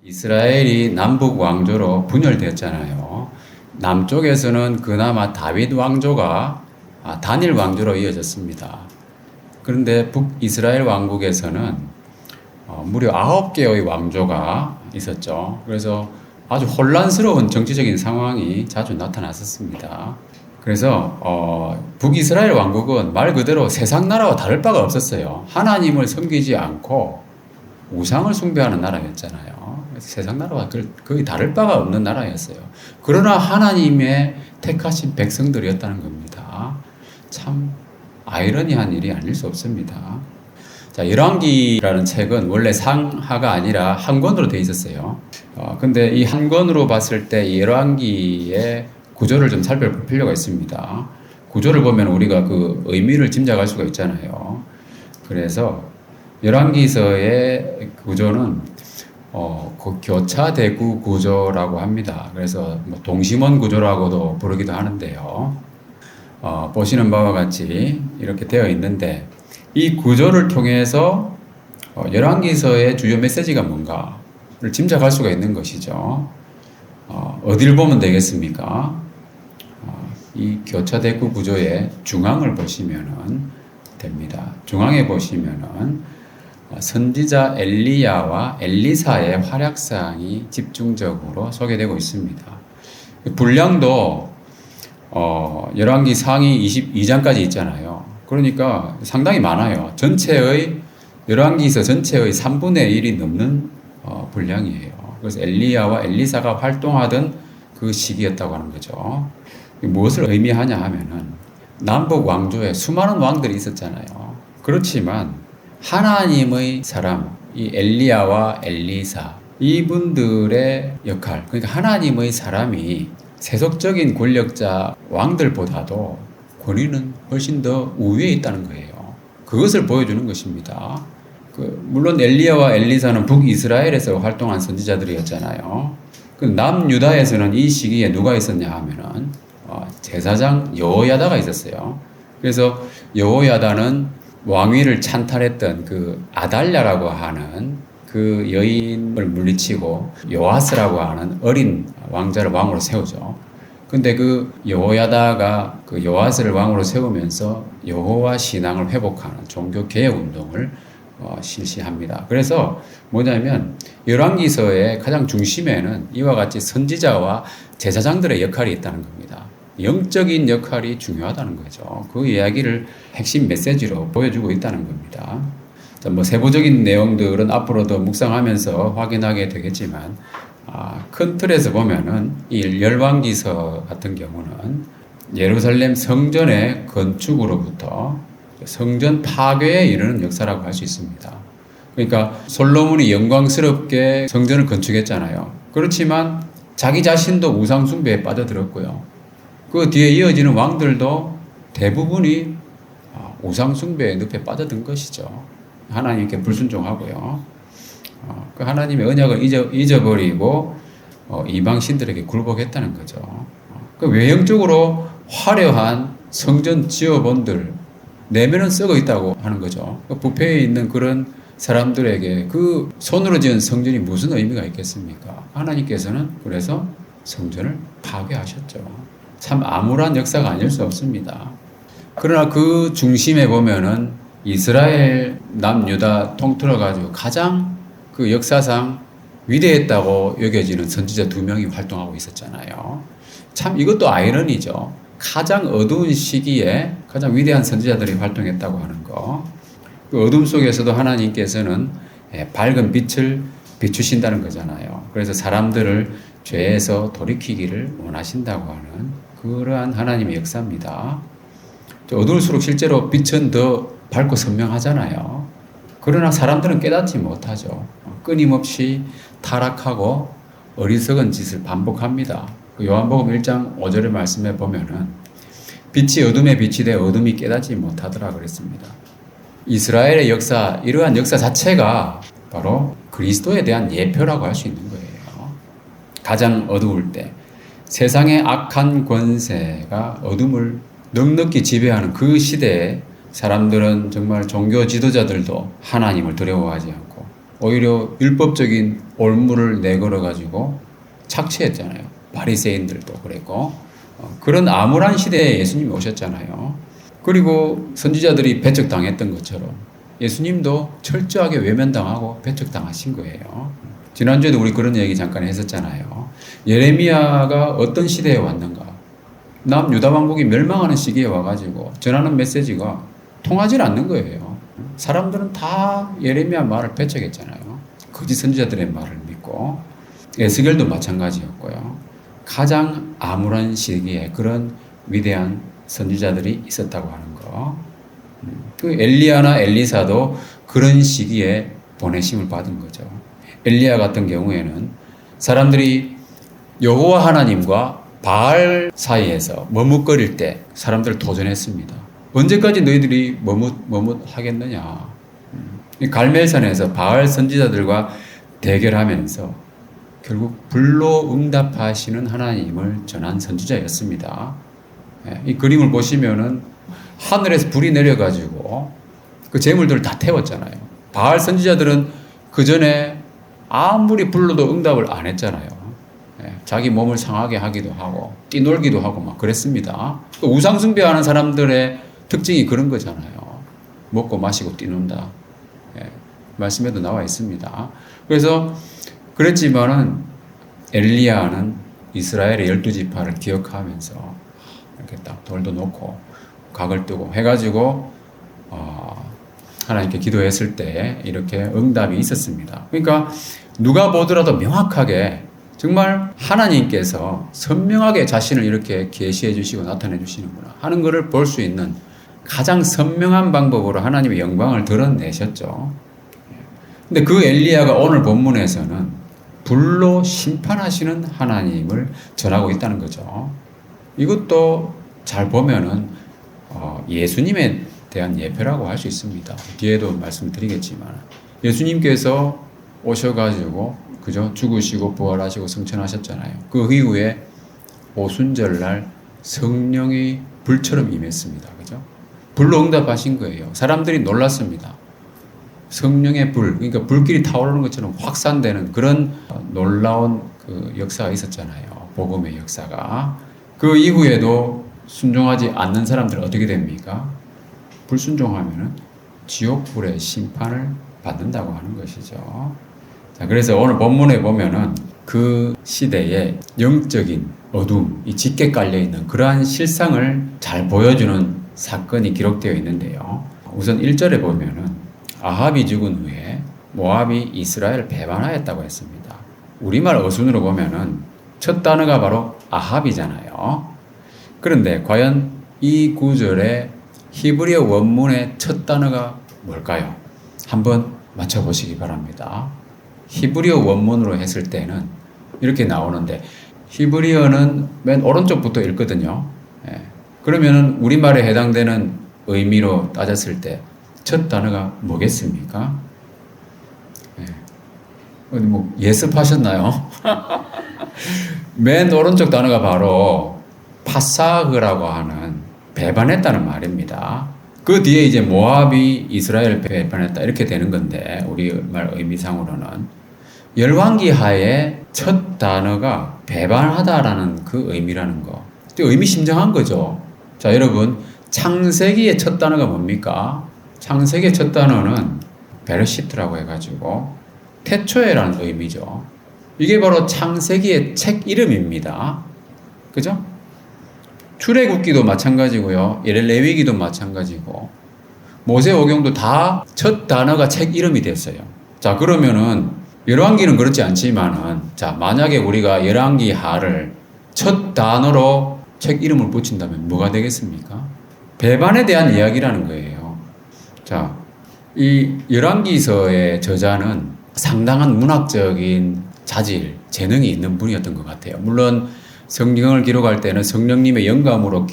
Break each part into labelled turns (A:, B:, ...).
A: 이스라엘이 남북 왕조로 분열되었잖아요. 남쪽에서는 그나마 다윗 왕조가 단일 왕조로 이어졌습니다. 그런데 북이스라엘 왕국에서는 무려 9개의 왕조가 있었죠. 그래서 아주 혼란스러운 정치적인 상황이 자주 나타났었습니다. 그래서 북이스라엘 왕국은 말 그대로 세상 나라와 다를 바가 없었어요. 하나님을 섬기지 않고 우상을 숭배하는 나라였잖아요. 그래서 세상 나라와 거의 다를 바가 없는 나라였어요. 그러나 하나님의 택하신 백성들이었다는 겁니다. 참 아이러니한 일이 아닐 수 없습니다. 자, 열왕기라는 책은 원래 상하가 아니라 한 권으로 되어 있었어요. 근데 이 한 권으로 봤을 때 이 열왕기의 구조를 좀 살펴볼 필요가 있습니다. 구조를 보면 우리가 그 의미를 짐작할 수가 있잖아요. 그래서 열왕기서의 구조는 교차대구 구조라고 합니다. 그래서 뭐 동심원 구조라고도 부르기도 하는데요. 보시는 바와 같이 이렇게 되어 있는데 이 구조를 통해서 열왕기서의 주요 메시지가 뭔가를 짐작할 수가 있는 것이죠. 어디를 보면 되겠습니까? 이 교차대구 구조의 중앙을 보시면은 됩니다. 중앙에 보시면은 선지자 엘리야와 엘리사의 활약상이 집중적으로 소개되고 있습니다. 분량도 열왕기 상이 22장까지 있잖아요. 그러니까 상당히 많아요. 열왕기서 전체의 3분의 1이 넘는 분량이에요. 그래서 엘리야와 엘리사가 활동하던 그 시기였다고 하는 거죠. 무엇을 의미하냐 하면은 남북 왕조에 수많은 왕들이 있었잖아요. 그렇지만 하나님의 사람, 이 엘리야와 엘리사, 이분들의 역할, 그러니까 하나님의 사람이 세속적인 권력자 왕들보다도 권위는 훨씬 더 우위에 있다는 거예요. 그것을 보여주는 것입니다. 물론 엘리야와 엘리사는 북이스라엘에서 활동한 선지자들이었잖아요. 남유다에서는 이 시기에 누가 있었냐 하면은 제사장 여호야다가 있었어요. 그래서 여호야다는 왕위를 찬탈했던 그 아달랴라고 하는 그 여인을 물리치고 요아스라고 하는 어린 왕자를 왕으로 세우죠. 근데 그 여호야다가 그 요아스를 왕으로 세우면서 여호와 신앙을 회복하는 종교 개혁 운동을 실시합니다. 그래서 뭐냐면 열왕기서의 가장 중심에는 이와 같이 선지자와 제사장들의 역할이 있다는 겁니다. 영적인 역할이 중요하다는 거죠. 그 이야기를 핵심 메시지로 보여주고 있다는 겁니다. 자, 뭐 세부적인 내용들은 앞으로도 묵상하면서 확인하게 되겠지만 큰 틀에서 보면은 이 열왕기서 같은 경우는 예루살렘 성전의 건축으로부터 성전 파괴에 이르는 역사라고 할 수 있습니다. 그러니까 솔로몬이 영광스럽게 성전을 건축했잖아요. 그렇지만 자기 자신도 우상 숭배에 빠져들었고요. 그 뒤에 이어지는 왕들도 대부분이 우상 숭배의 늪에 빠져든 것이죠. 하나님께 불순종하고요. 그 하나님의 언약을 잊어버리고 이방 신들에게 굴복했다는 거죠. 그 외형적으로 화려한 성전 지어본들 내면은 썩어 있다고 하는 거죠. 부패에 있는 그런 사람들에게 그 손으로 지은 성전이 무슨 의미가 있겠습니까? 하나님께서는 그래서 성전을 파괴하셨죠. 참 암울한 역사가 아닐 수 없습니다. 그러나 그 중심에 보면은 이스라엘 남유다 통틀어 가지고 가장 그 역사상 위대했다고 여겨지는 선지자 2명이 활동하고 있었잖아요. 참 이것도 아이러니죠. 가장 어두운 시기에 가장 위대한 선지자들이 활동했다고 하는 거. 그 어둠 속에서도 하나님께서는 밝은 빛을 비추신다는 거잖아요. 그래서 사람들을 죄에서 돌이키기를 원하신다고 하는 그러한 하나님의 역사입니다. 어두울수록 실제로 빛은 더 밝고 선명하잖아요. 그러나 사람들은 깨닫지 못하죠. 끊임없이 타락하고 어리석은 짓을 반복합니다. 요한복음 1장 5절의 말씀에 보면은 빛이 어둠에 빛이 돼 어둠이 깨닫지 못하더라 그랬습니다. 이스라엘의 역사, 이러한 역사 자체가 바로 그리스도에 대한 예표라고 할 수 있는 거예요. 가장 어두울 때 세상의 악한 권세가 어둠을 넉넉히 지배하는 그 시대에 사람들은 정말 종교 지도자들도 하나님을 두려워하지 않고 오히려 율법적인 올무를 내걸어 가지고 착취했잖아요. 바리새인들도 그랬고 그런 암울한 시대에 예수님이 오셨잖아요. 그리고 선지자들이 배척당했던 것처럼 예수님도 철저하게 외면당하고 배척당하신 거예요. 지난주에도 우리 그런 얘기 잠깐 했었잖아요. 예레미야가 어떤 시대에 왔는가? 남유다 왕국이 멸망하는 시기에 와가지고 전하는 메시지가 통하지 않는 거예요. 사람들은 다 예레미야 말을 배척했잖아요. 거짓 선지자들의 말을 믿고 에스겔도 마찬가지였고요. 가장 암울한 시기에 그런 위대한 선지자들이 있었다고 하는 거. 그 엘리야나 엘리사도 그런 시기에 보내심을 받은 거죠. 엘리야 같은 경우에는 사람들이 여호와 하나님과 바알 사이에서 머뭇거릴 때 사람들을 도전했습니다. 언제까지 너희들이 머뭇하겠느냐. 갈멜산에서 바알 선지자들과 대결하면서 결국 불로 응답하시는 하나님을 전한 선지자였습니다. 이 그림을 보시면은 하늘에서 불이 내려가지고 그 재물들을 다 태웠잖아요. 바알 선지자들은 그 전에 아무리 불러도 응답을 안 했잖아요. 자기 몸을 상하게 하기도 하고 뛰놀기도 하고 막 그랬습니다. 우상 숭배하는 사람들의 특징이 그런 거잖아요. 먹고 마시고 뛰논다. 말씀에도 나와 있습니다. 그래서 그랬지만은 엘리야는 이스라엘의 12지파를 기억하면서 이렇게 딱 돌도 놓고 각을 뜨고 해가지고 하나님께 기도했을 때 이렇게 응답이 있었습니다. 그러니까 누가 보더라도 명확하게 정말 하나님께서 선명하게 자신을 이렇게 계시해 주시고 나타내 주시는구나 하는 것을 볼 수 있는 가장 선명한 방법으로 하나님의 영광을 드러내셨죠. 근데 그 엘리야가 오늘 본문에서는 불로 심판하시는 하나님을 전하고 있다는 거죠. 이것도 잘 보면은 예수님에 대한 예표라고 할 수 있습니다. 뒤에도 말씀드리겠지만 예수님께서 오셔가지고 그죠? 죽으시고 부활하시고 승천하셨잖아요. 그 이후에 오순절날 성령이 불처럼 임했습니다. 그죠? 불로 응답하신 거예요. 사람들이 놀랐습니다. 성령의 불, 그러니까 불길이 타오르는 것처럼 확산되는 그런 놀라운 그 역사가 있었잖아요. 복음의 역사가. 그 이후에도 순종하지 않는 사람들은 어떻게 됩니까? 불순종하면은 지옥불의 심판을 받는다고 하는 것이죠. 자, 그래서 오늘 본문에 보면은 그 시대의 영적인 어둠, 이 짙게 깔려있는 그러한 실상을 잘 보여주는 사건이 기록되어 있는데요. 우선 1절에 보면은 아합이 죽은 후에 모압이 이스라엘을 배반하였다고 했습니다. 우리말 어순으로 보면은 첫 단어가 바로 아합이잖아요. 그런데 과연 이 구절의 히브리어 원문의 첫 단어가 뭘까요? 한번 맞춰보시기 바랍니다. 히브리어 원문으로 했을 때는 이렇게 나오는데 히브리어는 맨 오른쪽부터 읽거든요. 그러면은 우리말에 해당되는 의미로 따졌을 때 첫 단어가 뭐겠습니까? 어디 뭐 예습하셨나요? 맨 오른쪽 단어가 바로 파사흐라고 하는 배반했다는 말입니다. 그 뒤에 이제 모압이 이스라엘을 배반했다 이렇게 되는 건데 우리말 의미상으로는 열왕기 하에 첫 단어가 배반하다라는 그 의미라는 거. 의미심장한 거죠. 자, 여러분 창세기의 첫 단어가 뭡니까? 창세기의 첫 단어는 베르시트라고 해가지고 태초에라는 의미죠. 이게 바로 창세기의 책 이름입니다. 그죠? 출애굽기도 마찬가지고요. 레위기도 마찬가지고 모세오경도 다 첫 단어가 책 이름이 됐어요. 자, 그러면은 열왕기는 그렇지 않지만은 자, 만약에 우리가 열왕기 하를 첫 단어로 책 이름을 붙인다면 뭐가 되겠습니까? 배반에 대한 이야기라는 거예요. 자, 이 열왕기서의 저자는 상당한 문학적인 자질, 재능이 있는 분이었던 것 같아요. 물론 성경을 기록할 때는 성령님의 영감으로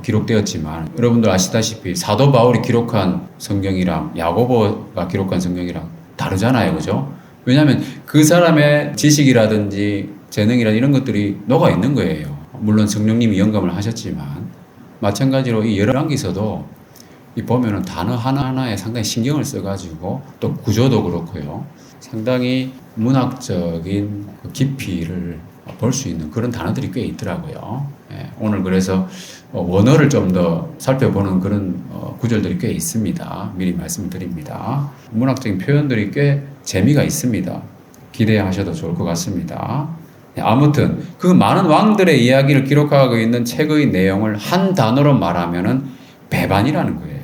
A: 기록되었지만 여러분들 아시다시피 사도 바울이 기록한 성경이랑 야고보가 기록한 성경이랑 다르잖아요. 그죠? 왜냐하면 그 사람의 지식이라든지 재능이라든지 이런 것들이 녹아 있는 거예요. 물론 성령님이 영감을 하셨지만 마찬가지로 이 열왕기서도 이 보면은 단어 하나하나에 상당히 신경을 써가지고 또 구조도 그렇고요. 상당히 문학적인 깊이를 볼 수 있는 그런 단어들이 꽤 있더라고요. 예, 오늘 그래서 원어를 좀 더 살펴보는 그런 구절들이 꽤 있습니다. 미리 말씀드립니다. 문학적인 표현들이 꽤 재미가 있습니다. 기대하셔도 좋을 것 같습니다. 아무튼 그 많은 왕들의 이야기를 기록하고 있는 책의 내용을 한 단어로 말하면은 배반이라는 거예요.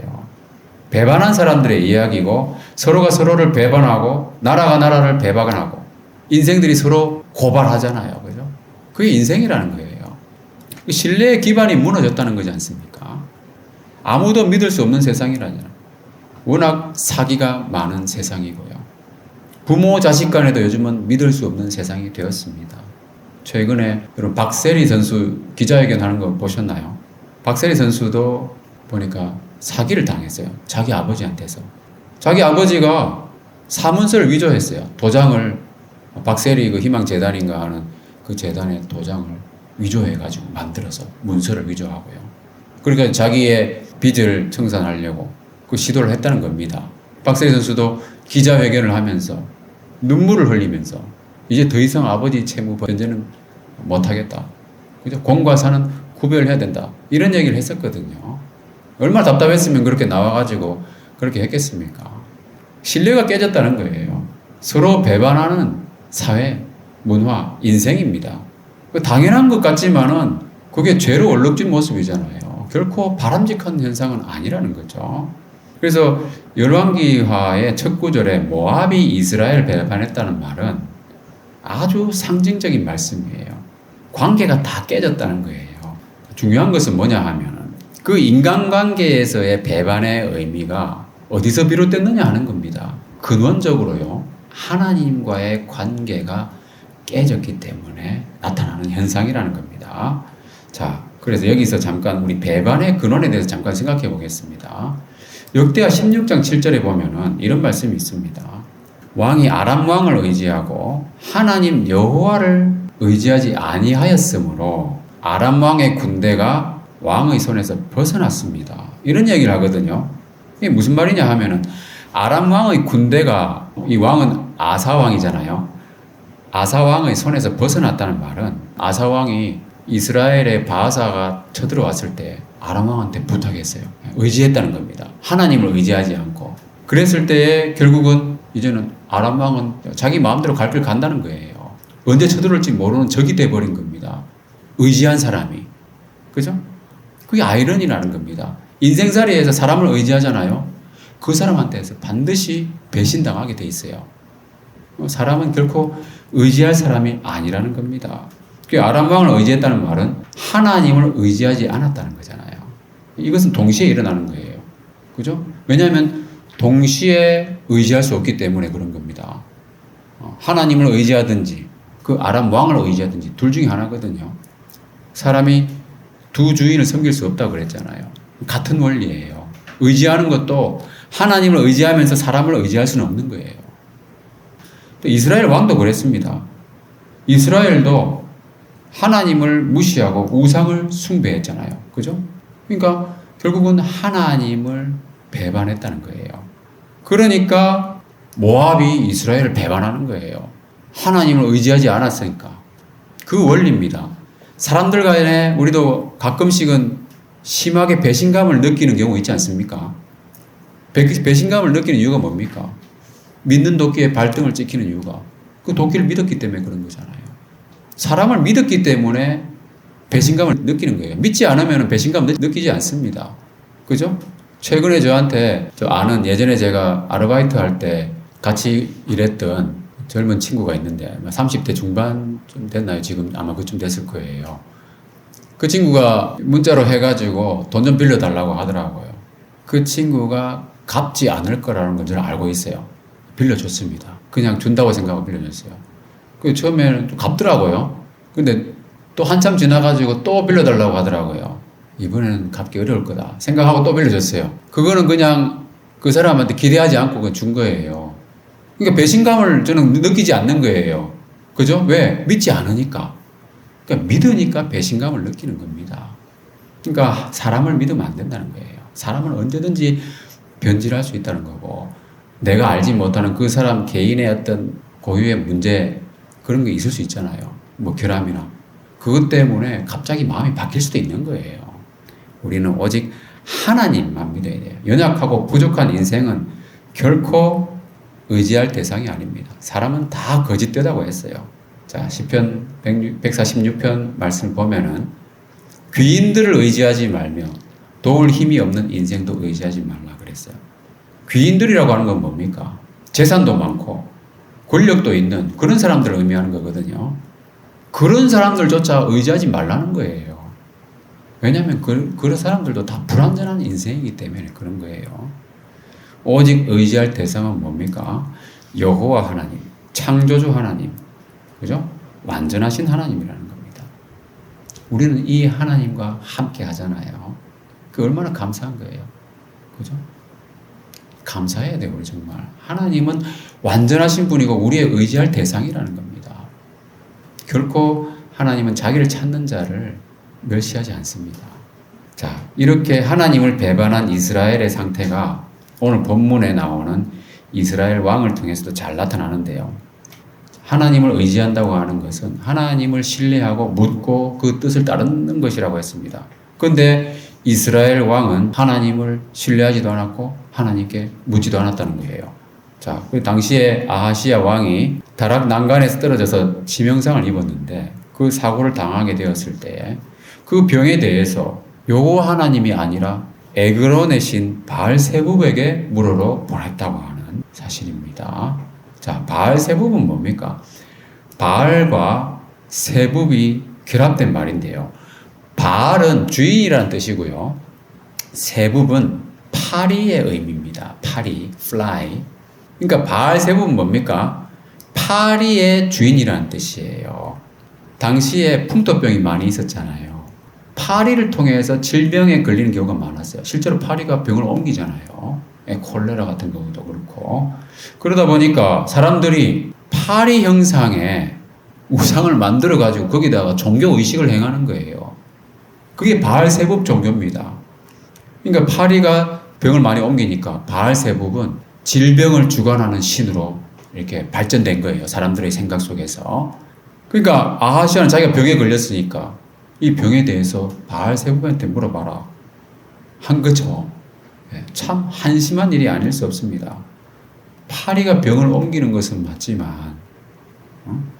A: 배반한 사람들의 이야기고 서로가 서로를 배반하고 나라가 나라를 배반하고 인생들이 서로 고발하잖아요. 그죠? 그게 인생이라는 거예요. 신뢰의 기반이 무너졌다는 거지 않습니까? 아무도 믿을 수 없는 세상이라잖아요. 워낙 사기가 많은 세상이고요. 부모 자식 간에도 요즘은 믿을 수 없는 세상이 되었습니다. 최근에 여러분 박세리 선수 기자회견 하는 거 보셨나요? 박세리 선수도 보니까 사기를 당했어요. 자기 아버지한테서. 자기 아버지가 사문서를 위조했어요. 도장을 박세리 그 희망재단인가 하는 그 재단의 도장을 위조해가지고 만들어서 문서를 위조하고요. 그러니까 자기의 빚을 청산하려고 그 시도를 했다는 겁니다. 박세리 선수도 기자회견을 하면서 눈물을 흘리면서 이제 더 이상 아버지 채무 변제는 못하겠다. 그죠? 공과 사는 구별해야 된다. 이런 얘기를 했었거든요. 얼마나 답답했으면 그렇게 나와가지고 그렇게 했겠습니까? 신뢰가 깨졌다는 거예요. 서로 배반하는 사회, 문화, 인생입니다. 당연한 것 같지만은 그게 죄로 얼룩진 모습이잖아요. 결코 바람직한 현상은 아니라는 거죠. 그래서 열왕기하의 첫 구절에 모압이 이스라엘 배반했다는 말은 아주 상징적인 말씀이에요. 관계가 다 깨졌다는 거예요. 중요한 것은 뭐냐 하면은 그 인간관계에서의 배반의 의미가 어디서 비롯됐느냐 하는 겁니다. 근원적으로요. 하나님과의 관계가 깨졌기 때문에 나타나는 현상이라는 겁니다. 자, 그래서 여기서 잠깐 우리 배반의 근원에 대해서 잠깐 생각해 보겠습니다. 역대하 16장 7절에 보면은 이런 말씀이 있습니다. 왕이 아람 왕을 의지하고 하나님 여호와를 의지하지 아니하였으므로 아람 왕의 군대가 왕의 손에서 벗어났습니다. 이런 얘기를 하거든요. 이게 무슨 말이냐 하면은 아람 왕의 군대가 이 왕은 아사 왕이잖아요. 아사 왕의 손에서 벗어났다는 말은 아사 왕이 이스라엘의 바하사가 쳐들어왔을 때 아람 왕한테 부탁했어요. 의지했다는 겁니다. 하나님을 의지하지 않고. 그랬을 때 결국은 이제는 아람 왕은 자기 마음대로 갈 길 간다는 거예요. 언제 쳐들어올지 모르는 적이 돼버린 겁니다. 의지한 사람이. 그죠? 그게 아이러니라는 겁니다. 인생살이에서 사람을 의지하잖아요. 그 사람한테서 반드시 배신당하게 돼 있어요. 사람은 결코 의지할 사람이 아니라는 겁니다. 아람 왕을 의지했다는 말은 하나님을 의지하지 않았다는 거잖아요. 이것은 동시에 일어나는 거예요. 그죠? 왜냐하면 동시에 의지할 수 없기 때문에 그런 겁니다. 하나님을 의지하든지 그 아람 왕을 의지하든지 둘 중에 하나거든요. 사람이 두 주인을 섬길 수 없다고 그랬잖아요. 같은 원리예요. 의지하는 것도 하나님을 의지하면서 사람을 의지할 수는 없는 거예요. 또 이스라엘 왕도 그랬습니다. 이스라엘도 하나님을 무시하고 우상을 숭배했잖아요. 그죠? 그러니까 결국은 하나님을 배반했다는 거예요. 그러니까 모압이 이스라엘을 배반하는 거예요. 하나님을 의지하지 않았으니까. 그 원리입니다. 사람들 간에 우리도 가끔씩은 심하게 배신감을 느끼는 경우 있지 않습니까? 배신감을 느끼는 이유가 뭡니까? 믿는 도끼에 발등을 찍히는 이유가 그 도끼를 믿었기 때문에 그런 거잖아요. 사람을 믿었기 때문에 배신감을 느끼는 거예요. 믿지 않으면 배신감 느끼지 않습니다. 그죠? 최근에 저한테 저 아는 예전에 제가 아르바이트 할 때 같이 일했던 젊은 친구가 있는데 30대 중반 좀 됐나요? 지금 아마 그쯤 됐을 거예요. 그 친구가 문자로 해가지고 돈 좀 빌려달라고 하더라고요. 그 친구가 갚지 않을 거라는 걸 저는 알고 있어요. 빌려줬습니다. 그냥 준다고 생각하고 빌려줬어요. 그 처음에는 좀 갚더라고요. 근데 또 한참 지나가지고 또 빌려달라고 하더라고요. 이번에는 갚기 어려울 거다 생각하고 또 빌려줬어요. 그거는 그냥 그 사람한테 기대하지 않고 그냥 준 거예요. 그러니까 배신감을 저는 느끼지 않는 거예요. 그죠? 왜? 믿지 않으니까. 그러니까 믿으니까 배신감을 느끼는 겁니다. 그러니까 사람을 믿으면 안 된다는 거예요. 사람은 언제든지 변질할 수 있다는 거고, 내가 알지 못하는 그 사람 개인의 어떤 고유의 문제, 그런 게 있을 수 있잖아요. 뭐 결함이나. 그것 때문에 갑자기 마음이 바뀔 수도 있는 거예요. 우리는 오직 하나님만 믿어야 돼요. 연약하고 부족한 인생은 결코 의지할 대상이 아닙니다. 사람은 다 거짓되다고 했어요. 자, 시편 146편 말씀을 보면은 귀인들을 의지하지 말며 도울 힘이 없는 인생도 의지하지 말라 그랬어요. 귀인들이라고 하는 건 뭡니까? 재산도 많고 권력도 있는 그런 사람들을 의미하는 거거든요. 그런 사람들조차 의지하지 말라는 거예요. 왜냐하면 그런 사람들도 다 불완전한 인생이기 때문에 그런 거예요. 오직 의지할 대상은 뭡니까? 여호와 하나님, 창조주 하나님, 그죠? 완전하신 하나님이라는 겁니다. 우리는 이 하나님과 함께 하잖아요. 그 얼마나 감사한 거예요. 그죠? 감사해야 돼요, 우리 정말. 하나님은 완전하신 분이고 우리의 의지할 대상이라는 겁니다. 결코 하나님은 자기를 찾는 자를 멸시하지 않습니다. 자, 이렇게 하나님을 배반한 이스라엘의 상태가 오늘 본문에 나오는 이스라엘 왕을 통해서도 잘 나타나는데요. 하나님을 의지한다고 하는 것은 하나님을 신뢰하고 묻고 그 뜻을 따르는 것이라고 했습니다. 그런데 이스라엘 왕은 하나님을 신뢰하지도 않았고 하나님께 묻지도 않았다는 거예요. 자, 그 당시에 아하시야 왕이 다락 난간에서 떨어져서 치명상을 입었는데 그 사고를 당하게 되었을 때 그 병에 대해서 여호와 하나님이 아니라 에그론의 신 바알세붑에게 물으러 보냈다고 하는 사실입니다. 자, 바알세붑은 뭡니까? 바알과 세붑이 결합된 말인데요. 바알은 주인이라는 뜻이고요. 세붑은 파리의 의미입니다. 파리, fly. 그러니까 바알세붑은 뭡니까? 파리의 주인이라는 뜻이에요. 당시에 풍토병이 많이 있었잖아요. 파리를 통해서 질병에 걸리는 경우가 많았어요. 실제로 파리가 병을 옮기잖아요. 콜레라 같은 경우도 그렇고. 그러다 보니까 사람들이 파리 형상의 우상을 만들어가지고 거기다가 종교의식을 행하는 거예요. 그게 바알세붑 종교입니다. 그러니까 파리가 병을 많이 옮기니까 바알세붑은 질병을 주관하는 신으로 이렇게 발전된 거예요. 사람들의 생각 속에서. 그러니까 아하시아는 자기가 병에 걸렸으니까 이 병에 대해서 바알세붑한테 물어봐라 한 거죠. 참 한심한 일이 아닐 수 없습니다. 파리가 병을 옮기는 것은 맞지만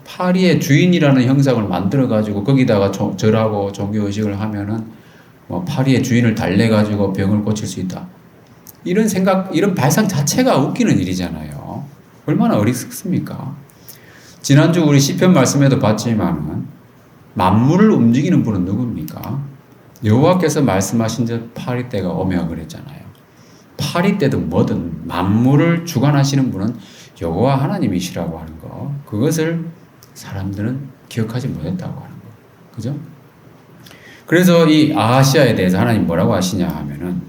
A: 파리의 주인이라는 형상을 만들어가지고 거기다가 절하고 종교의식을 하면은 뭐 파리의 주인을 달래가지고 병을 고칠 수 있다. 이런 생각, 이런 발상 자체가 웃기는 일이잖아요. 얼마나 어리석습니까? 지난주 우리 시편 말씀에도 봤지만은 만물을 움직이는 분은 누굽니까? 여호와께서 말씀하신 즉 파리 때가 오며 그랬잖아요. 파리 때든 뭐든 만물을 주관하시는 분은 여호와 하나님이시라고 하는 거. 그것을 사람들은 기억하지 못했다고 하는 거. 그죠? 그래서 이 아하시아에 대해서 하나님 뭐라고 하시냐 하면은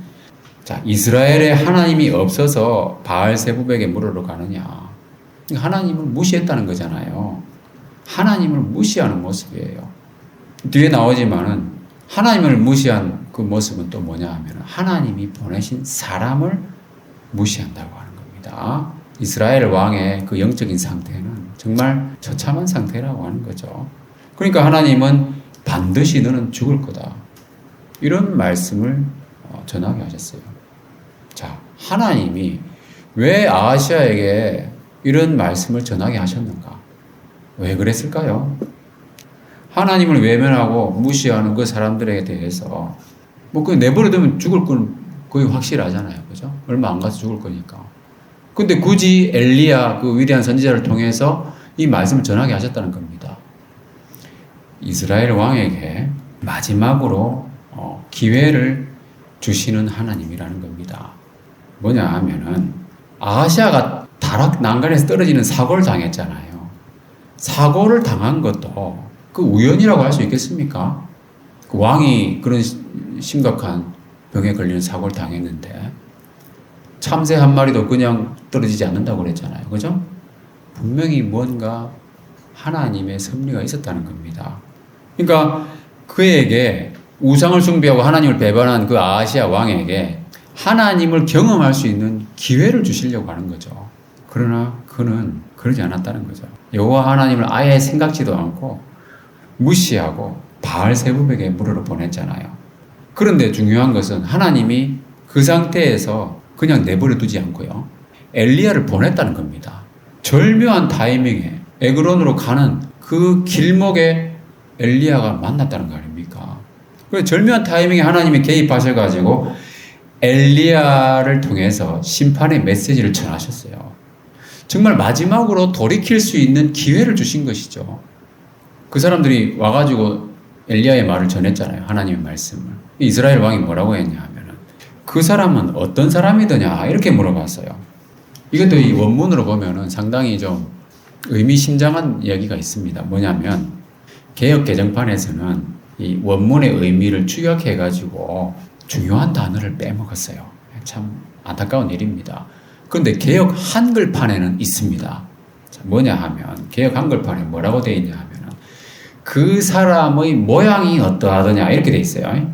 A: 자, 이스라엘에 하나님이 없어서 바알세붑에게 물으러 가느냐. 하나님을 무시했다는 거잖아요. 하나님을 무시하는 모습이에요. 뒤에 나오지만은 하나님을 무시한 그 모습은 또 뭐냐 하면 하나님이 보내신 사람을 무시한다고 하는 겁니다. 이스라엘 왕의 그 영적인 상태는 정말 처참한 상태라고 하는 거죠. 그러니까 하나님은 반드시 너는 죽을 거다. 이런 말씀을 전하게 하셨어요. 자, 하나님이 왜 아하시아에게 이런 말씀을 전하게 하셨는가? 왜 그랬을까요? 하나님을 외면하고 무시하는 그 사람들에 대해서 뭐 그 내버려두면 죽을 건 거의 확실하잖아요. 그죠? 얼마 안 가서 죽을 거니까. 근데 굳이 엘리야 그 위대한 선지자를 통해서 이 말씀을 전하게 하셨다는 겁니다. 이스라엘 왕에게 마지막으로 기회를 주시는 하나님이라는 겁니다. 뭐냐 하면은 아하시아가 다락 난간에서 떨어지는 사고를 당했잖아요. 사고를 당한 것도 그 우연이라고 할 수 있겠습니까? 그 왕이 그런 심각한 병에 걸리는 사고를 당했는데 참새 한 마리도 그냥 떨어지지 않는다고 그랬잖아요. 그죠? 분명히 뭔가 하나님의 섭리가 있었다는 겁니다. 그러니까 그에게 우상을 숭배하고 하나님을 배반한 그 아하시아 왕에게 하나님을 경험할 수 있는 기회를 주시려고 하는 거죠. 그러나 그는 그러지 않았다는 거죠. 여호와 하나님을 아예 생각지도 않고 무시하고 바알세붑에게 무리를 보냈잖아요. 그런데 중요한 것은 하나님이 그 상태에서 그냥 내버려 두지 않고요. 엘리야를 보냈다는 겁니다. 절묘한 타이밍에 에그론으로 가는 그 길목에 엘리야가 만났다는 거 아닙니까? 그 절묘한 타이밍에 하나님이 개입하셔가지고 엘리야를 통해서 심판의 메시지를 전하셨어요. 정말 마지막으로 돌이킬 수 있는 기회를 주신 것이죠. 그 사람들이 와가지고 엘리야의 말을 전했잖아요. 하나님의 말씀을. 이스라엘 왕이 뭐라고 했냐 하면은 그 사람은 어떤 사람이더냐 이렇게 물어봤어요. 이것도 이 원문으로 보면은 상당히 좀 의미심장한 이야기가 있습니다. 뭐냐면 개역 개정판에서는 이 원문의 의미를 추격해가지고 중요한 단어를 빼먹었어요. 참 안타까운 일입니다. 그런데 개역 한글판에는 있습니다. 뭐냐 하면 개역 한글판에 뭐라고 되어 있냐 하면 그 사람의 모양이 어떠하더냐 이렇게 되어 있어요.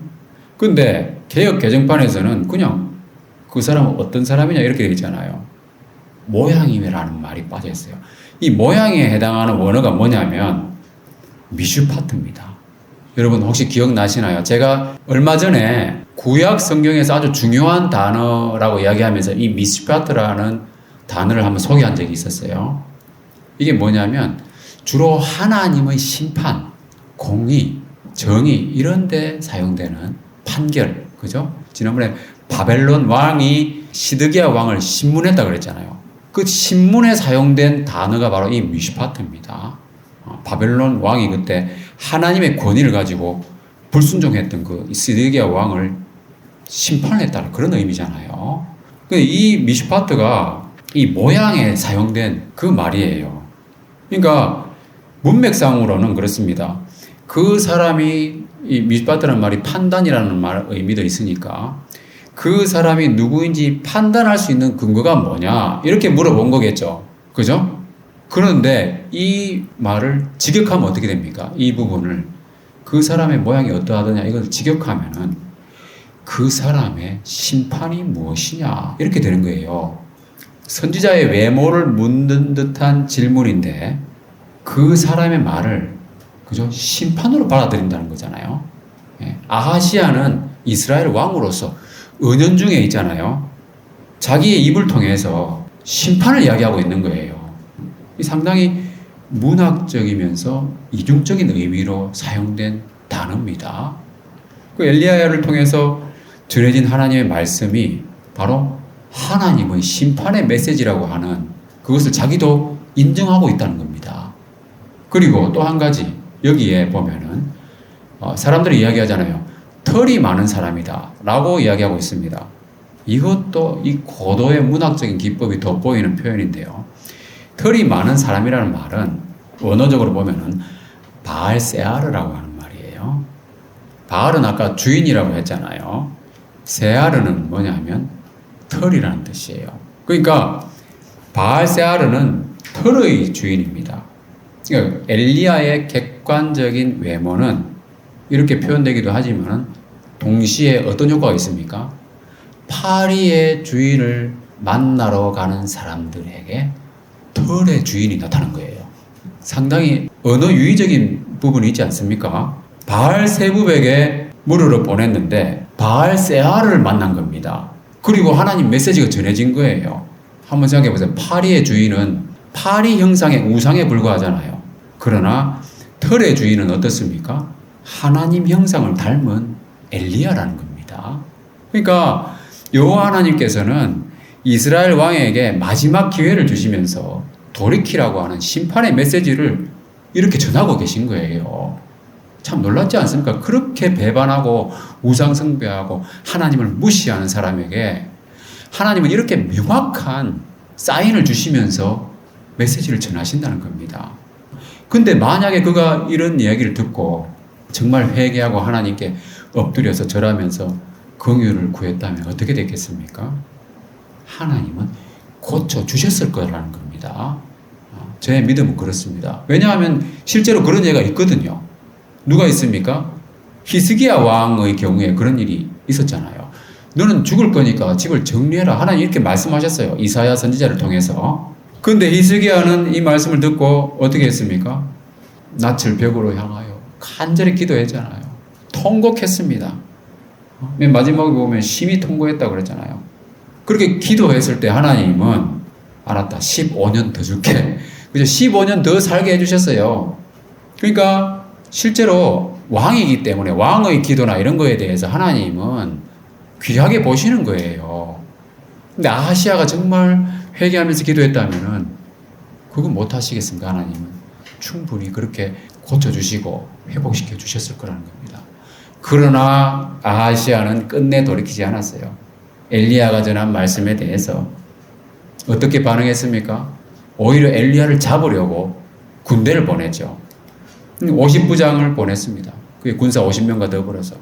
A: 근데 개역 개정판에서는 그냥 그 사람은 어떤 사람이냐 이렇게 되어 있잖아요. 모양이라는 말이 빠져 있어요. 이 모양에 해당하는 원어가 뭐냐면 미슈파트입니다. 여러분 혹시 기억나시나요? 제가 얼마 전에 구약 성경에서 아주 중요한 단어라고 이야기하면서 이 미슈파트라는 단어를 한번 소개한 적이 있었어요. 이게 뭐냐면 주로 하나님의 심판, 공의, 정의 이런 데 사용되는 판결, 그죠? 지난번에 바벨론 왕이 시드기야 왕을 신문했다 그랬잖아요. 그 신문에 사용된 단어가 바로 이 미슈파트입니다. 바벨론 왕이 그때 하나님의 권위를 가지고 불순종했던 그 시드기야 왕을 심판했다는 그런 의미잖아요. 이 미슈파트가 이 모양에 사용된 그 말이에요. 그러니까 문맥상으로는 그렇습니다. 그 사람이 이 미슈파트라는 말이 판단이라는 말 의미도 있으니까 그 사람이 누구인지 판단할 수 있는 근거가 뭐냐 이렇게 물어본 거겠죠. 그죠? 그런데 이 말을 직역하면 어떻게 됩니까? 이 부분을 그 사람의 모양이 어떠하더냐 이걸 직역하면은 그 사람의 심판이 무엇이냐 이렇게 되는 거예요. 선지자의 외모를 묻는 듯한 질문인데 그 사람의 말을 그죠? 심판으로 받아들인다는 거잖아요. 아하시아는 이스라엘 왕으로서 은연중에 있잖아요. 자기의 입을 통해서 심판을 이야기하고 있는 거예요. 상당히 문학적이면서 이중적인 의미로 사용된 단어입니다. 그 엘리야를 통해서 전해진 하나님의 말씀이 바로 하나님의 심판의 메시지라고 하는 그것을 자기도 인정하고 있다는 겁니다. 그리고 또 한 가지 여기에 보면은 사람들이 이야기하잖아요. 털이 많은 사람이다 라고 이야기하고 있습니다. 이것도 이 고도의 문학적인 기법이 돋보이는 표현인데요. 털이 많은 사람이라는 말은 원어적으로 보면은 바알세아르라고 하는 말이에요. 바알은 아까 주인이라고 했잖아요. 세아르는 뭐냐면 털이라는 뜻이에요. 그러니까 바알세아르는 털의 주인입니다. 그러니까 엘리야의 객관적인 외모는 이렇게 표현되기도 하지만 동시에 어떤 효과가 있습니까? 파리의 주인을 만나러 가는 사람들에게 털의 주인이 나타난 거예요. 상당히 언어 유의적인 부분이 있지 않습니까? 바알세붑에게 무리를 보냈는데 바알세아를 만난 겁니다. 그리고 하나님 메시지가 전해진 거예요. 한번 생각해 보세요. 파리의 주인은 파리 형상의 우상에 불과하잖아요. 그러나 털의 주인은 어떻습니까? 하나님 형상을 닮은 엘리야라는 겁니다. 그러니까 여호와 하나님께서는 이스라엘 왕에게 마지막 기회를 주시면서 돌이키라고 하는 심판의 메시지를 이렇게 전하고 계신 거예요. 참 놀랍지 않습니까? 그렇게 배반하고 우상숭배하고 하나님을 무시하는 사람에게 하나님은 이렇게 명확한 사인을 주시면서 메시지를 전하신다는 겁니다. 근데 만약에 그가 이런 이야기를 듣고 정말 회개하고 하나님께 엎드려서 절하면서 긍휼을 구했다면 어떻게 됐겠습니까? 하나님은 고쳐주셨을 거라는 겁니다. 제 믿음은 그렇습니다. 왜냐하면 실제로 그런 예가 있거든요. 누가 있습니까? 히스기야 왕의 경우에 그런 일이 있었잖아요. 너는 죽을 거니까 집을 정리해라. 하나님 이렇게 말씀하셨어요. 이사야 선지자를 통해서. 근데 히스기야는 이 말씀을 듣고 어떻게 했습니까? 낯을 벽으로 향하여 간절히 기도했잖아요. 통곡했습니다. 맨 마지막에 보면 심히 통곡했다고 그랬잖아요. 그렇게 기도했을 때 하나님은 알았다. 15년 더 줄게. 그죠? 15년 더 살게 해주셨어요. 그러니까 실제로 왕이기 때문에 왕의 기도나 이런 거에 대해서 하나님은 귀하게 보시는 거예요. 근데 아하시아가 정말 회개하면서 기도했다면은 그건 못 하시겠습니까? 하나님은 충분히 그렇게 고쳐주시고 회복시켜 주셨을 거라는 겁니다. 그러나 아하시아는 끝내 돌이키지 않았어요. 엘리야가 전한 말씀에 대해서 어떻게 반응했습니까? 오히려 엘리야를 잡으려고 군대를 보냈죠. 50부장을 보냈습니다. 그게 군사 50명과 더불어서.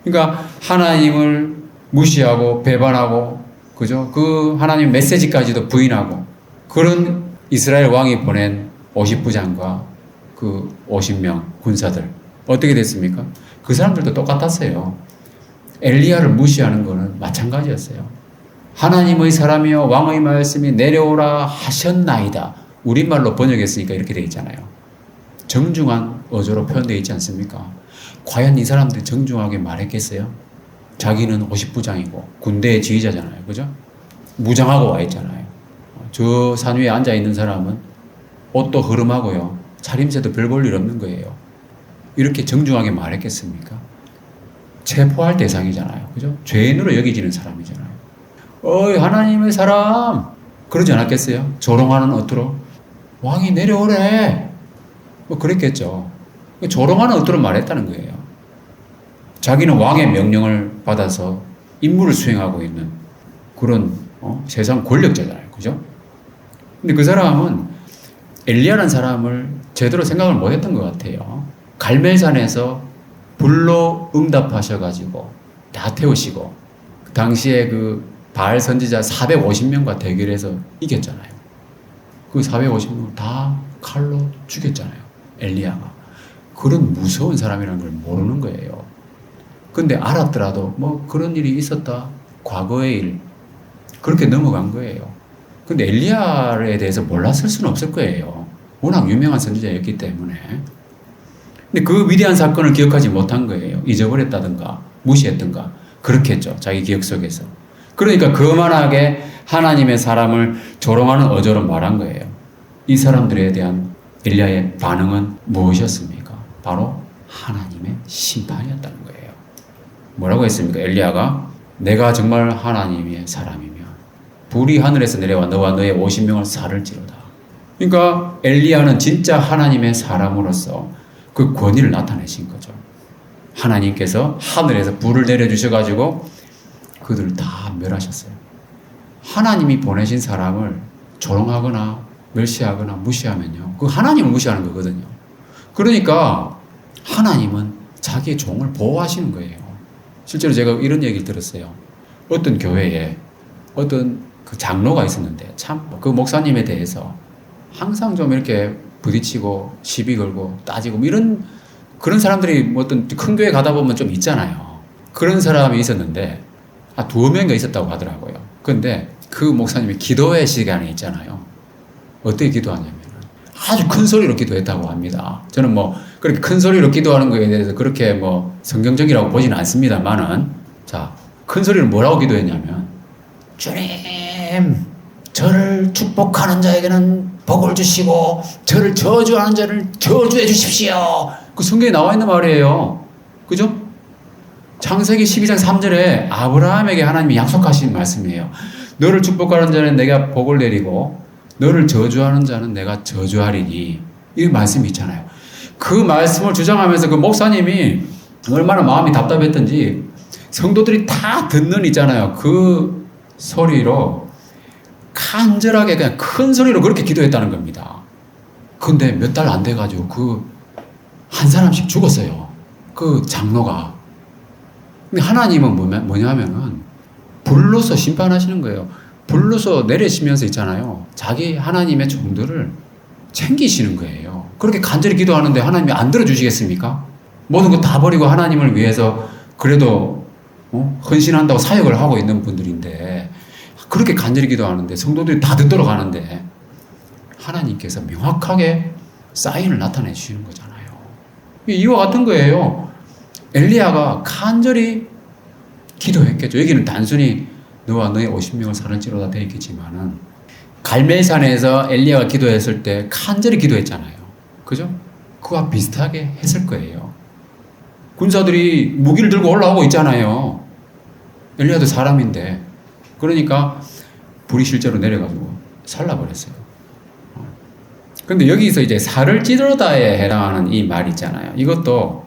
A: 그러니까 하나님을 무시하고 배반하고, 그죠? 그 하나님 메시지까지도 부인하고, 그런 이스라엘 왕이 보낸 50부장과 그 50명 군사들. 어떻게 됐습니까? 그 사람들도 똑같았어요. 엘리야를 무시하는 거는 마찬가지였어요. 하나님의 사람이여 왕의 말씀이 내려오라 하셨나이다. 우리말로 번역했으니까 이렇게 되어 있잖아요. 정중한 어조로 표현되어 있지 않습니까? 과연 이 사람들이 정중하게 말했겠어요? 자기는 50부장이고 군대의 지휘자잖아요. 그죠? 무장하고 와 있잖아요. 저 산 위에 앉아 있는 사람은 옷도 흐름하고요. 차림새도 별 볼 일 없는 거예요. 이렇게 정중하게 말했겠습니까? 체포할 대상이잖아요. 그죠? 죄인으로 여기지는 사람이잖아요. 어이, 하나님의 사람! 그러지 않았겠어요? 조롱하는 어투로. 왕이 내려오래! 뭐 그랬겠죠. 조롱하는 어투로 말했다는 거예요. 자기는 왕의 명령을 받아서 임무를 수행하고 있는 그런 세상 권력자잖아요. 그죠? 근데 그 사람은 엘리야라는 사람을 제대로 생각을 못했던 것 같아요. 갈멜산에서 불로 응답하셔가지고 다 태우시고 그 당시에 그 바알 선지자 450명과 대결해서 이겼잖아요. 그 450명을 다 칼로 죽였잖아요. 엘리야가. 그런 무서운 사람이라는 걸 모르는 거예요. 근데 알았더라도 뭐 그런 일이 있었다. 과거의 일. 그렇게 넘어간 거예요. 근데 엘리야에 대해서 몰랐을 수는 없을 거예요. 워낙 유명한 선지자였기 때문에. 근데 그 위대한 사건을 기억하지 못한 거예요. 잊어버렸다든가 무시했던가 그렇게 했죠. 자기 기억 속에서. 그러니까 거만하게 하나님의 사람을 조롱하는 어조로 말한 거예요. 이 사람들에 대한 엘리야의 반응은 무엇이었습니까? 바로 하나님의 심판이었다는 거예요. 뭐라고 했습니까? 엘리야가 내가 정말 하나님의 사람이며 불이 하늘에서 내려와 너와 너의 50명을 살을지로다. 그러니까 엘리야는 진짜 하나님의 사람으로서 그 권위를 나타내신 거죠. 하나님께서 하늘에서 불을 내려주셔가지고 그들을 다 멸하셨어요. 하나님이 보내신 사람을 조롱하거나 멸시하거나 무시하면요. 그 하나님을 무시하는 거거든요. 그러니까 하나님은 자기의 종을 보호하시는 거예요. 실제로 제가 이런 얘기를 들었어요. 어떤 교회에 어떤 그 장로가 있었는데 참 그 목사님에 대해서 항상 좀 이렇게 부딪히고 시비 걸고 따지고 뭐 이런 그런 사람들이 뭐 어떤 큰 교회 가다 보면 좀 있잖아요. 그런 사람이 있었는데 한 2명이 있었다고 하더라고요. 그런데 그 목사님이 기도회 시간에 있잖아요. 어떻게 기도하냐면 아주 큰 소리로 기도했다고 합니다. 저는 뭐 그렇게 큰 소리로 기도하는 거에 대해서 그렇게 뭐 성경적이라고 보지는 않습니다만은 자, 큰 소리로 뭐라고 기도했냐면 주님, 저를 축복하는 자에게는 복을 주시고 저를 저주하는 자를 저주해 주십시오. 그 성경에 나와 있는 말이에요. 그죠? 창세기 12장 3절에 아브라함에게 하나님이 약속하신 말씀이에요. 너를 축복하는 자는 내가 복을 내리고 너를 저주하는 자는 내가 저주하리니. 이 말씀이 있잖아요. 그 말씀을 주장하면서 그 목사님이 얼마나 마음이 답답했던지 성도들이 다 듣는 있잖아요. 그 소리로 간절하게 그냥 큰 소리로 그렇게 기도했다는 겁니다. 근데 몇 달 안 돼가지고 그 한 사람씩 죽었어요. 그 장로가. 근데 하나님은 뭐냐면은 불로서 심판하시는 거예요. 불로서 내리시면서 있잖아요. 자기 하나님의 종들을 챙기시는 거예요. 그렇게 간절히 기도하는데 하나님이 안 들어주시겠습니까? 모든 거 다 버리고 하나님을 위해서 그래도 헌신한다고 사역을 하고 있는 분들인데 그렇게 간절히 기도하는데 성도들이 다 듣도록 하는데 하나님께서 명확하게 사인을 나타내 주시는 거잖아요. 이와 같은 거예요. 엘리야가 간절히 기도했겠죠. 여기는 단순히 너와 너의 50명을 살을지로다 되어 있겠지만은 갈멜산에서 엘리야가 기도했을 때 간절히 기도했잖아요. 그죠? 그와 비슷하게 했을 거예요. 군사들이 무기를 들고 올라오고 있잖아요. 엘리야도 사람인데 그러니까 불이 실제로 내려가지고 살라버렸어요. 근데 여기서 이제 살을 찌르다에 해당하는 이 말 있잖아요. 이것도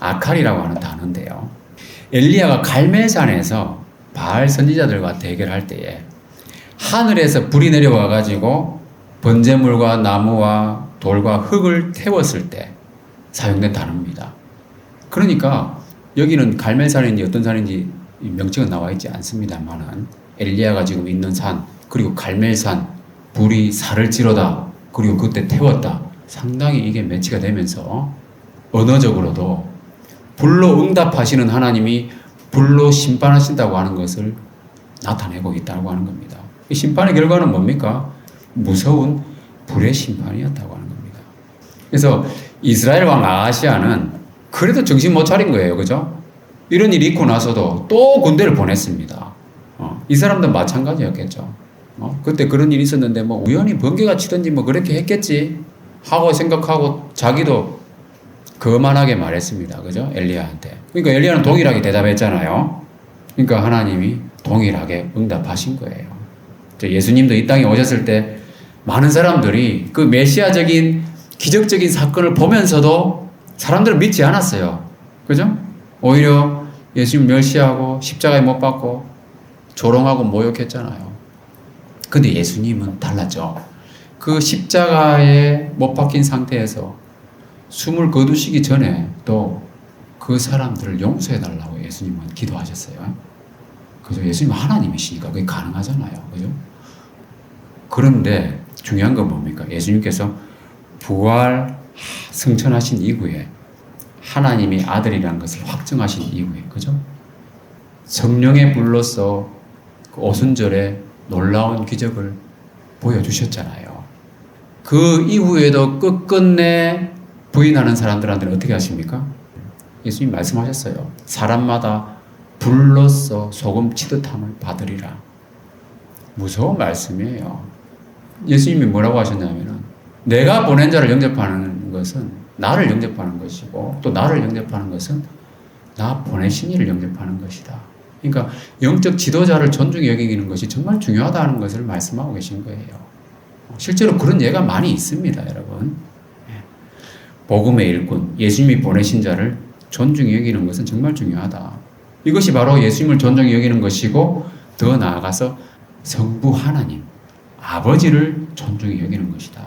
A: 아칼이라고 하는 단어인데요. 엘리야가 갈멜산에서 바알 선지자들과 대결할 때에 하늘에서 불이 내려와 가지고 번제물과 나무와 돌과 흙을 태웠을 때 사용된 단어입니다. 그러니까 여기는 갈멜산인지 어떤 산인지 명칭은 나와 있지 않습니다만은 엘리야가 지금 있는 산 그리고 갈멜산 불이 살을 찌르다 그리고 그때 태웠다. 상당히 이게 매치가 되면서 언어적으로도 불로 응답하시는 하나님이 불로 심판하신다고 하는 것을 나타내고 있다고 하는 겁니다. 이 심판의 결과는 뭡니까? 무서운 불의 심판이었다고 하는 겁니다. 그래서 이스라엘 왕 아하시아는 그래도 정신 못 차린 거예요. 그죠? 이런 일이 있고 나서도 또 군대를 보냈습니다. 이 사람도 마찬가지였겠죠. 그때 그런 일이 있었는데 뭐 우연히 번개가 치든지 뭐 그렇게 했겠지 하고 생각하고 자기도 거만하게 말했습니다. 그죠? 엘리야한테. 그러니까 엘리야는 동일하게 대답했잖아요. 그러니까 하나님이 동일하게 응답하신 거예요. 예수님도 이 땅에 오셨을 때 많은 사람들이 그 메시아적인 기적적인 사건을 보면서도 사람들은 믿지 않았어요. 그죠? 오히려 예수님 멸시하고 십자가에 못 박고 조롱하고 모욕했잖아요. 근데 예수님은 달랐죠. 그 십자가에 못 박힌 상태에서 숨을 거두시기 전에 또 그 사람들을 용서해달라고 예수님은 기도하셨어요. 그죠? 예수님은 하나님이시니까 그게 가능하잖아요. 그죠? 그런데 중요한 건 뭡니까? 예수님께서 부활 승천하신 이후에 하나님이 아들이라는 것을 확증하신 이후에, 그죠? 성령의 불로서 그 오순절에 놀라운 기적을 보여주셨잖아요. 그 이후에도 끝끝내 부인하는 사람들한테는 어떻게 하십니까? 예수님 말씀하셨어요. 사람마다 불로써 소금 치듯함을 받으리라. 무서운 말씀이에요. 예수님이 뭐라고 하셨냐면은 내가 보낸 자를 영접하는 것은 나를 영접하는 것이고 또 나를 영접하는 것은 나 보내신 이를 영접하는 것이다. 그러니까 영적 지도자를 존중히 여기는 것이 정말 중요하다는 것을 말씀하고 계신 거예요. 실제로 그런 예가 많이 있습니다, 여러분. 복음의 일꾼, 예수님이 보내신 자를 존중히 여기는 것은 정말 중요하다. 이것이 바로 예수님을 존중히 여기는 것이고 더 나아가서 성부 하나님, 아버지를 존중히 여기는 것이다.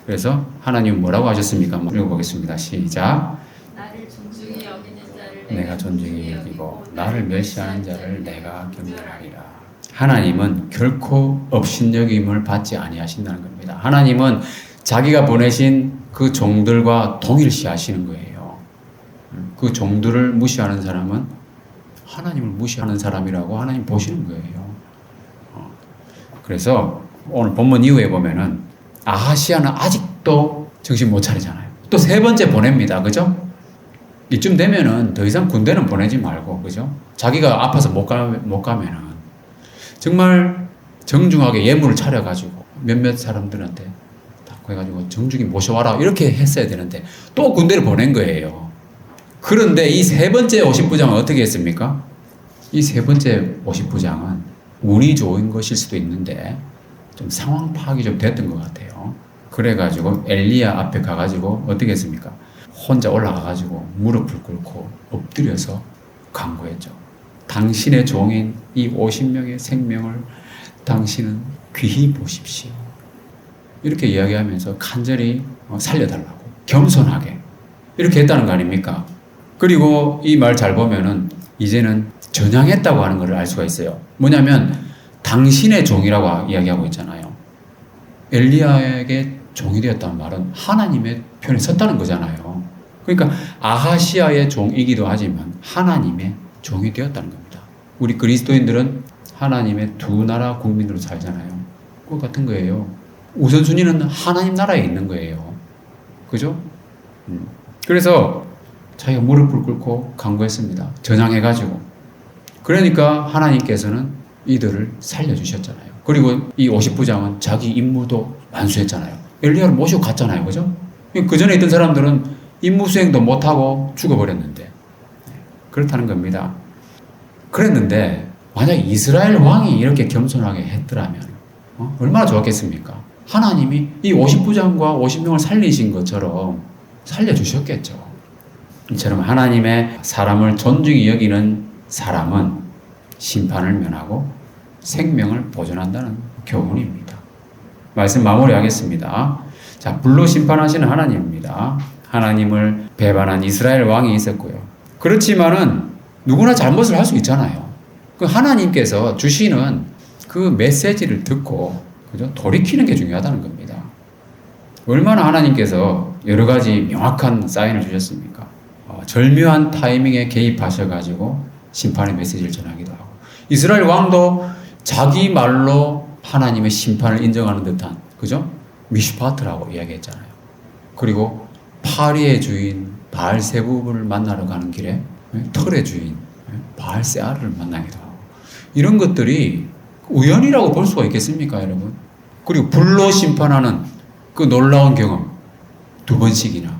A: 그래서 하나님은 뭐라고 하셨습니까? 한번 읽어보겠습니다. 시작.
B: 나를 존중히 여기는 자를
A: 내가 존중히 여기고 나를 멸시하는 자를 내가 경멸하리라. 하나님은 결코 업신여김을 받지 아니하신다는 겁니다. 하나님은 자기가 보내신 그 종들과 동일시하시는 거예요. 그 종들을 무시하는 사람은 하나님을 무시하는 사람이라고 하나님 보시는 거예요. 그래서 오늘 본문 이후에 보면은 아하시아는 아직도 정신 못 차리잖아요. 또 세 번째 보냅니다. 그죠? 이쯤 되면은 더 이상 군대는 보내지 말고, 그죠? 자기가 아파서 못 가면은 정말 정중하게 예물을 차려가지고 몇몇 사람들한테 딱 해가지고 정중히 모셔와라 이렇게 했어야 되는데 또 군대를 보낸 거예요. 그런데 이 세 번째 50부장은 어떻게 했습니까? 이 세 번째 50부장은 운이 좋은 것일 수도 있는데 좀 상황 파악이 좀 됐던 것 같아요. 그래가지고 엘리야 앞에 가가지고 어떻게 했습니까? 혼자 올라가가지고 무릎을 꿇고 엎드려서 간구했죠. 당신의 종인 이 50명의 생명을 당신은 귀히 보십시오. 이렇게 이야기하면서 간절히 살려달라고 겸손하게 이렇게 했다는 거 아닙니까? 그리고 이 말 잘 보면은 이제는 전향했다고 하는 것을 알 수가 있어요. 뭐냐면 당신의 종이라고 이야기하고 있잖아요. 엘리야에게 종이 되었다는 말은 하나님의 편에 섰다는 거잖아요. 그러니까 아하시아의 종이기도 하지만 하나님의 종이 되었다는 겁니다. 우리 그리스도인들은 하나님의 두 나라 국민으로 살잖아요. 그거 같은 거예요. 우선순위는 하나님 나라에 있는 거예요. 그죠? 그래서 자기가 무릎을 꿇고 간구했습니다. 전향해가지고. 그러니까 하나님께서는 이들을 살려주셨잖아요. 그리고 이 50부장은 자기 임무도 완수했잖아요. 엘리야를 모시고 갔잖아요. 그죠? 그 전에 있던 사람들은 임무 수행도 못하고 죽어버렸는데. 그렇다는 겁니다. 그랬는데 만약 이스라엘 왕이 이렇게 겸손하게 했더라면 얼마나 좋았겠습니까? 하나님이 이 50부장과 50명을 살리신 것처럼 살려주셨겠죠. 이처럼 하나님의 사람을 존중히 여기는 사람은 심판을 면하고 생명을 보존한다는 교훈입니다. 말씀 마무리하겠습니다. 자, 불로 심판하시는 하나님입니다. 하나님을 배반한 이스라엘 왕이 있었고요. 그렇지만은 누구나 잘못을 할 수 있잖아요. 그 하나님께서 주시는 그 메시지를 듣고 그죠? 돌이키는 게 중요하다는 겁니다. 얼마나 하나님께서 여러 가지 명확한 사인을 주셨습니까? 절묘한 타이밍에 개입하셔가지고 심판의 메시지를 전하기도 하고 이스라엘 왕도 자기 말로 하나님의 심판을 인정하는 듯한 그죠? 미슈파트라고 이야기했잖아요. 그리고 파리의 주인 바알세부를 만나러 가는 길에 털의 주인 바알세아를 만나기도 하고 이런 것들이 우연이라고 볼 수가 있겠습니까, 여러분? 그리고 불로 심판하는 그 놀라운 경험 2번씩이나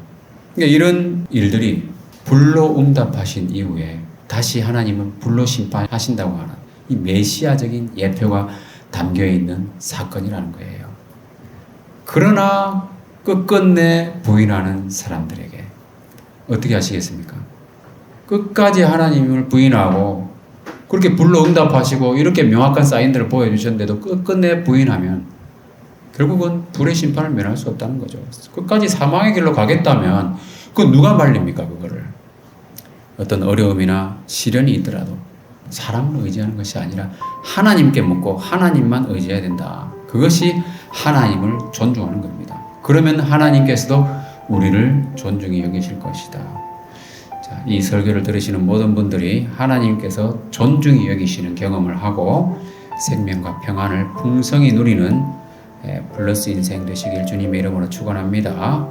A: 그러니까 이런 일들이 불로 응답하신 이후에 다시 하나님은 불로 심판하신다고 하는 이 메시아적인 예표가 담겨 있는 사건이라는 거예요. 그러나 끝끝내 부인하는 사람들에게 어떻게 하시겠습니까? 끝까지 하나님을 부인하고 그렇게 불로 응답하시고 이렇게 명확한 사인들을 보여주셨는데도 끝끝내 부인하면 결국은 불의 심판을 면할 수 없다는 거죠. 끝까지 사망의 길로 가겠다면 그건 누가 말립니까? 그거를. 어떤 어려움이나 시련이 있더라도 사람을 의지하는 것이 아니라 하나님께 묻고 하나님만 의지해야 된다. 그것이 하나님을 존중하는 겁니다. 그러면 하나님께서도 우리를 존중히 여기실 것이다. 자, 이 설교를 들으시는 모든 분들이 하나님께서 존중히 여기시는 경험을 하고 생명과 평안을 풍성히 누리는 플러스 인생 되시길 주님의 이름으로 축원합니다.